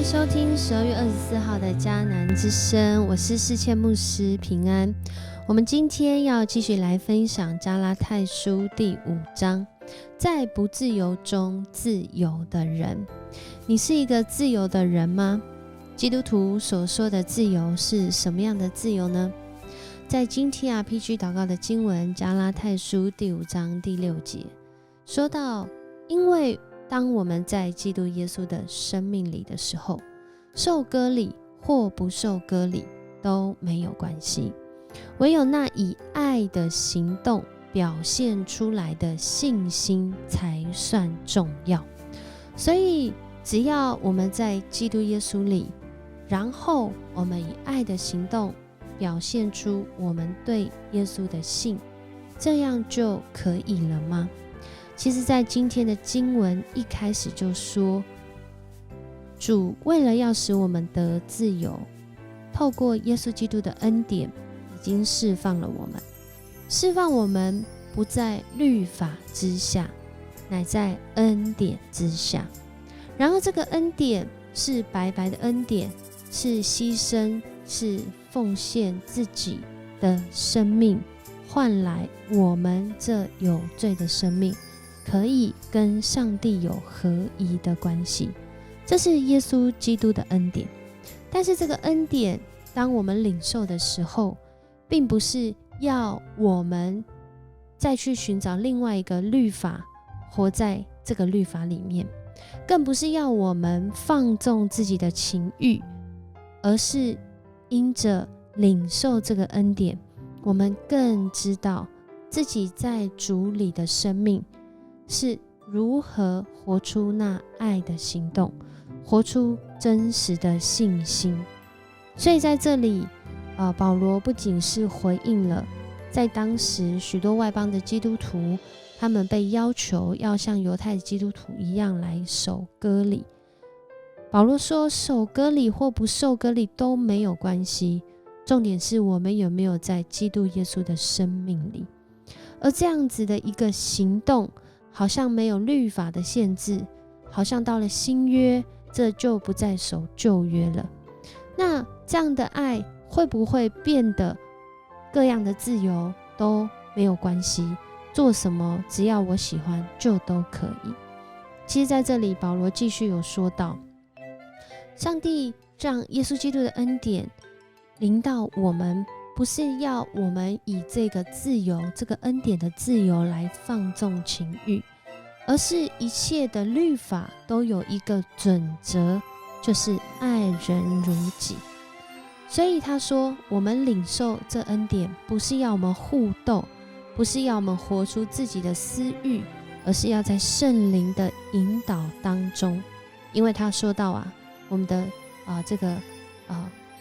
收听12月24号的迦南之声，我是世谦牧师平安。我们今天要继续来分享加拉太书第5章，在不自由中自由的人。你是一个自由的人吗？基督徒所说的自由是什么样的自由呢？在今天RPG 祷告的经文加拉太书第5章第6节说到，因为当我们在基督耶稣的生命里的时候，受割礼或不受割礼都没有关系，唯有那以爱的行动表现出来的信心才算重要。所以只要我们在基督耶稣里，然后我们以爱的行动表现出我们对耶稣的信，这样就可以了吗？其实在今天的经文一开始就说，主为了要使我们得自由，透过耶稣基督的恩典已经释放了我们，释放我们不在律法之下，乃在恩典之下。然后这个恩典是白白的恩典，是牺牲，是奉献自己的生命，换来我们这有罪的生命可以跟上帝有合一的关系。这是耶稣基督的恩典。但是这个恩典当我们领受的时候，并不是要我们再去寻找另外一个律法，活在这个律法里面，更不是要我们放纵自己的情欲，而是因着领受这个恩典，我们更知道自己在主里的生命是如何活出那爱的行动，活出真实的信心。所以在这里保罗不仅是回应了在当时许多外邦的基督徒，他们被要求要像犹太基督徒一样来守割礼。保罗说，守割礼或不受割礼都没有关系，重点是我们有没有在基督耶稣的生命里。而这样子的一个行动，好像没有律法的限制，好像到了新约，这就不再守旧约了。那这样的爱会不会变得各样的自由都没有关系，做什么只要我喜欢就都可以？其实在这里保罗继续有说到，上帝让耶稣基督的恩典临到我们，不是要我们以这个自由，这个恩典的自由来放纵情欲，而是一切的律法都有一个准则，就是爱人如己。所以他说，我们领受这恩典，不是要我们互斗，不是要我们活出自己的私欲，而是要在圣灵的引导当中。因为他说到我们的这个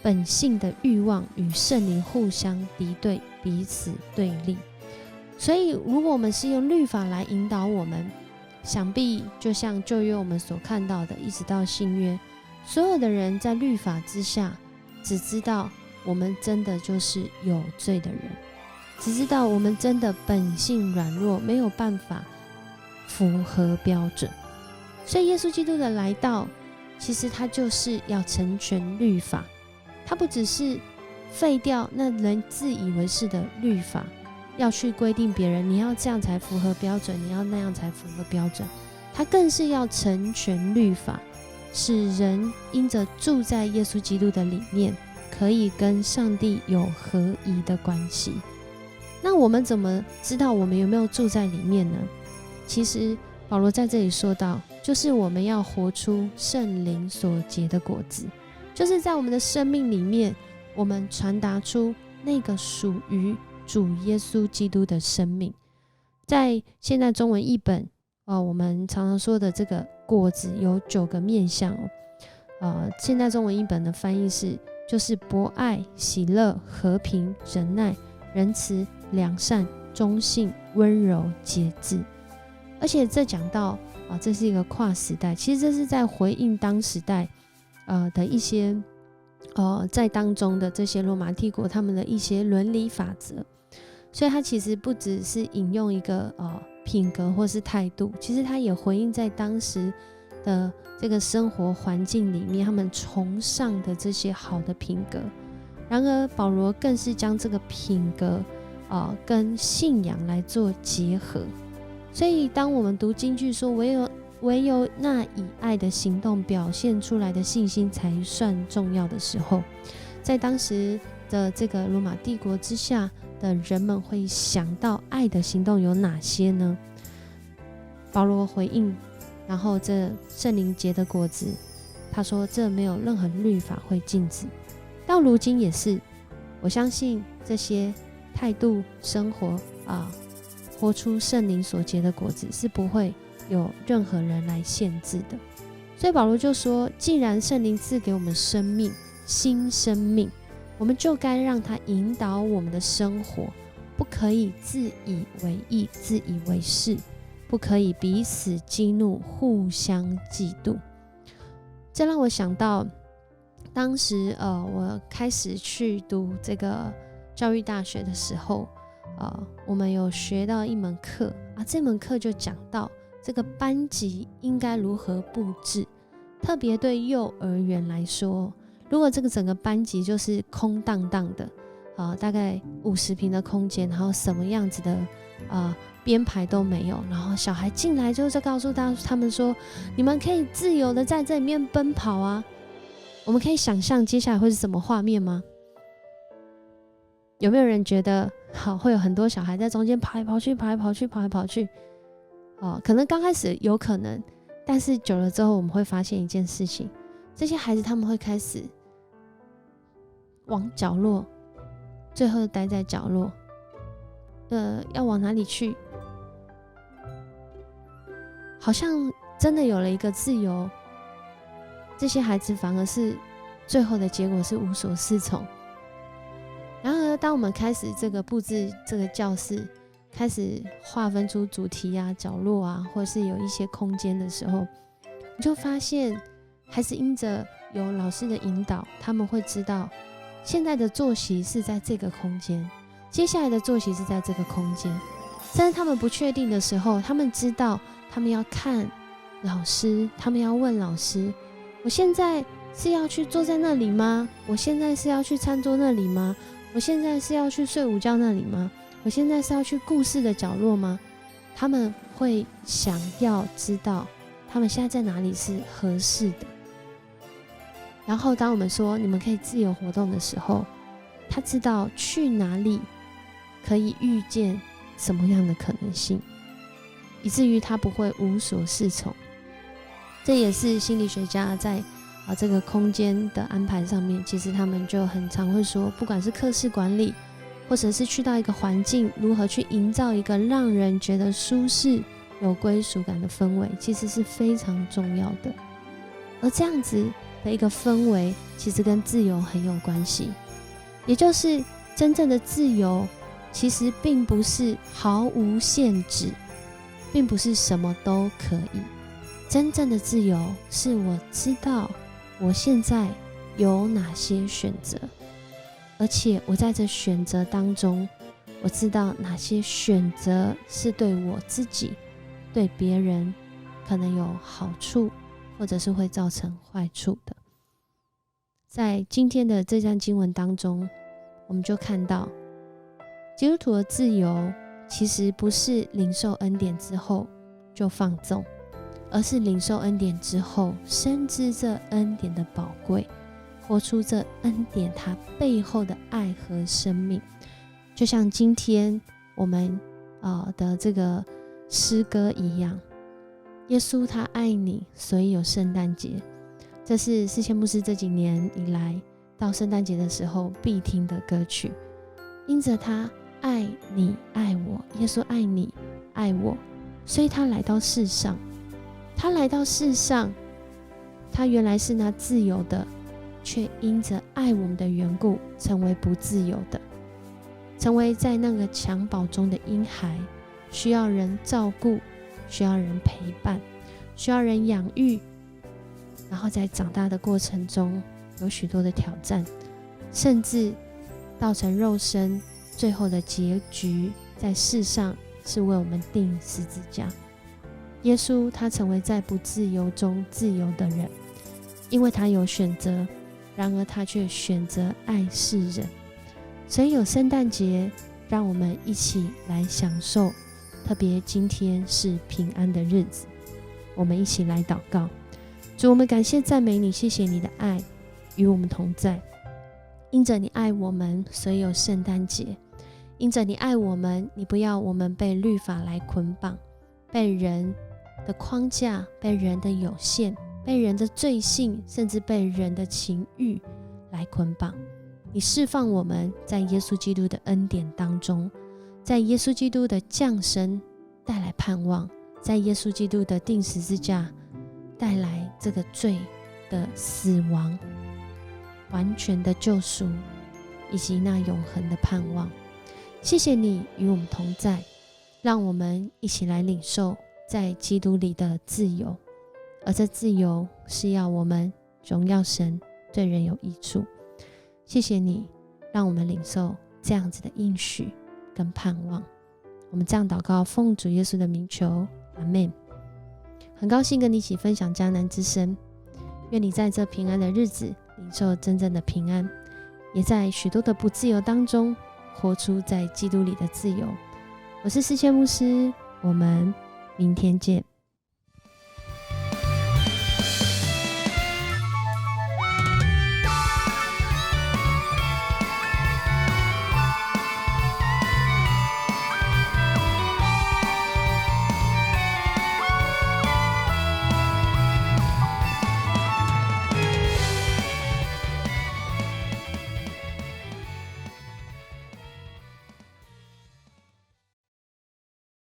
本性的欲望与圣灵互相敌对，彼此对立。所以如果我们是用律法来引导我们，想必就像旧约我们所看到的，一直到新约，所有的人在律法之下，只知道我们真的就是有罪的人，只知道我们真的本性软弱，没有办法符合标准。所以耶稣基督的来到，其实他就是要成全律法，他不只是废掉那人自以为是的律法，要去规定别人你要这样才符合标准，你要那样才符合标准，他更是要成全律法，使人因着住在耶稣基督的里面，可以跟上帝有合一的关系。那我们怎么知道我们有没有住在里面呢？其实保罗在这里说到，就是我们要活出圣灵所结的果子，就是在我们的生命里面，我们传达出那个属于主耶稣基督的生命。在现在中文译本我们常常说的这个果子有9个面向现在中文译本的翻译是，就是博爱、喜乐、和平、忍耐、仁慈、良善、忠信、温柔、节制。而且这讲到这是一个跨时代，其实这是在回应当时代的一些在当中的这些罗马帝国他们的一些伦理法则。所以它其实不只是引用一个品格或是态度，其实它也回应在当时的这个生活环境里面，他们崇尚的这些好的品格。然而保罗更是将这个品格跟信仰来做结合。所以当我们读经句说唯有那以爱的行动表现出来的信心才算重要的时候，在当时的这个罗马帝国之下的人们会想到爱的行动有哪些呢？保罗回应，然后这圣灵结的果子，他说这没有任何律法会禁止，到如今也是。我相信这些态度生活活出圣灵所结的果子是不会有任何人来限制的。所以保罗就说，既然圣灵赐给我们生命，新生命，我们就该让他引导我们的生活，不可以自以为意，自以为是，不可以彼此激怒，互相嫉妒。这让我想到当时我开始去读这个教育大学的时候，我们有学到一门课这门课就讲到这个班级应该如何布置。特别对幼儿园来说，如果这个整个班级就是空荡荡的大概50平的空间，然后什么样子的编排都没有，然后小孩进来就告诉他们说，你们可以自由的在这里面奔跑啊。我们可以想象接下来会是什么画面吗？有没有人觉得会有很多小孩在中间跑来跑去，跑来跑去，跑来跑去？可能刚开始有可能，但是久了之后我们会发现一件事情，这些孩子他们会开始往角落，最后待在角落。要往哪里去？好像真的有了一个自由，这些孩子反而是最后的结果是无所适从。然而当我们开始这个布置这个教室，开始划分出主题角落或是有一些空间的时候，你就发现孩子因着有老师的引导，他们会知道现在的坐席是在这个空间，接下来的坐席是在这个空间。但是他们不确定的时候，他们知道他们要看老师，他们要问老师，我现在是要去坐在那里吗？我现在是要去餐桌那里吗？我现在是要去睡午觉那里吗？我现在是要去故事的角落吗？他们会想要知道他们现在在哪里是合适的。然后当我们说你们可以自由活动的时候，他知道去哪里可以遇见什么样的可能性，以至于他不会无所适从。这也是心理学家在这个空间的安排上面，其实他们就很常会说，不管是课室管理，或者是去到一个环境，如何去营造一个让人觉得舒适有归属感的氛围，其实是非常重要的。而这样子的一个氛围其实跟自由很有关系，也就是真正的自由其实并不是毫无限制，并不是什么都可以。真正的自由是我知道我现在有哪些选择，而且我在这选择当中，我知道哪些选择是对我自己对别人可能有好处，或者是会造成坏处的。在今天的这段经文当中，我们就看到基督徒的自由其实不是领受恩典之后就放纵，而是领受恩典之后深知这恩典的宝贵，活出这恩典它背后的爱和生命。就像今天我们的这个诗歌一样，耶稣他爱你，所以有圣诞节。这是世谦牧师这几年以来到圣诞节的时候必听的歌曲。因着他爱你爱我，耶稣爱你爱我，所以他来到世上。他来到世上，他原来是那自由的，却因着爱我们的缘故成为不自由的，成为在那个襁褓中的婴孩，需要人照顾，需要人陪伴，需要人养育，然后在长大的过程中有许多的挑战，甚至道成肉身，最后的结局在世上是为我们钉十字架。耶稣他成为在不自由中自由的人，因为他有选择，然而他却选择爱世人。所以有圣诞节，让我们一起来享受，特别今天是平安的日子，我们一起来祷告。主，我们感谢赞美你，谢谢你的爱与我们同在，因着你爱我们，所以有圣诞节。因着你爱我们，你不要我们被律法来捆绑，被人的框架，被人的有限，被人的罪性，甚至被人的情欲来捆绑。你释放我们在耶稣基督的恩典当中，在耶稣基督的降生带来盼望，在耶稣基督的钉十字架带来这个罪的死亡，完全的救赎，以及那永恒的盼望。谢谢你与我们同在，让我们一起来领受在基督里的自由，而这自由是要我们荣耀神，对人有益处。谢谢你让我们领受这样子的应许跟盼望。我们这样祷告，奉主耶稣的名求，阿们。很高兴跟你一起分享迦南之声，愿你在这平安的日子领受真正的平安，也在许多的不自由当中活出在基督里的自由。我是思谦牧师，我们明天见。